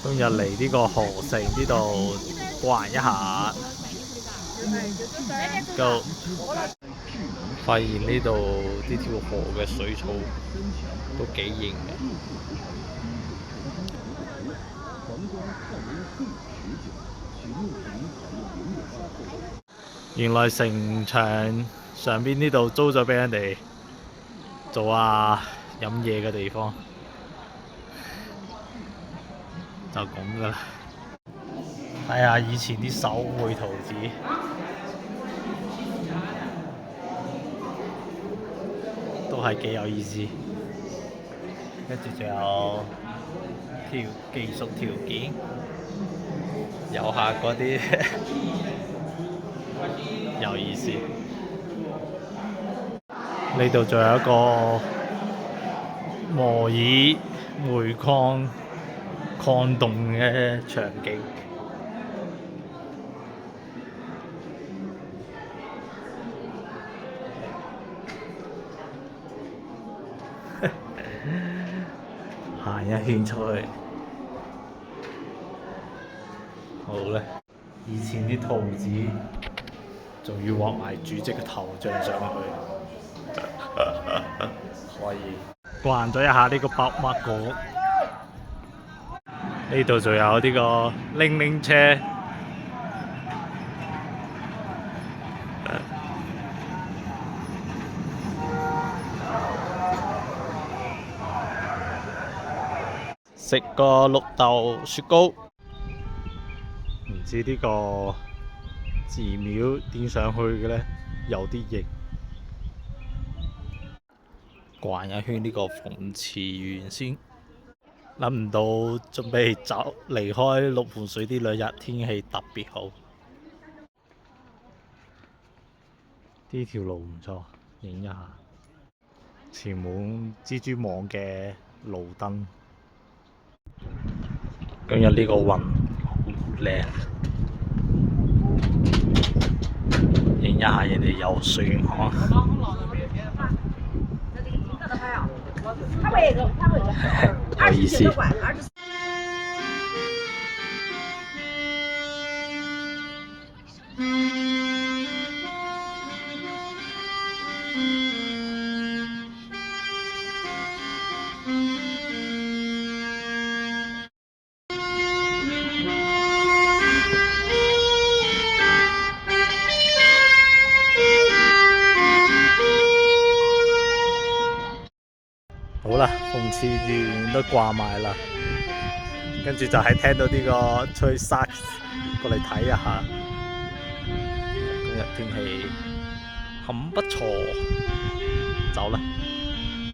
今日嚟呢個河城呢度逛一下，就發現呢度呢條河嘅水草都幾型嘅。原來城牆上邊呢度租咗俾人哋做飲嘢嘅地方，就咁噶啦。睇下以前啲手繪圖紙，都係幾有意思。跟住仲有技術條件，遊客嗰啲有意思。呢度仲有一個模擬煤礦礦洞嘅場景。行一圈出去，好咧。以前啲圖紙仲要畫埋主席嘅頭像上去，可以逛咗一下呢個博物館。呢度仲有呢個拎拎車，食個綠豆雪糕。唔知呢個寺廟點上去嘅呢？有啲型。逛一圈呢個鳳池園先，諗唔到準備離開六盤水呢2日天氣特別好。呢條路唔錯，影一下。前門蜘蛛網嘅路燈。今日呢個雲好靚，影一下人哋遊船河。有意思。好啦，鳳池園都掛埋啦，跟住就係聽到呢個吹薩過嚟睇一下。今日天氣很不錯，走啦。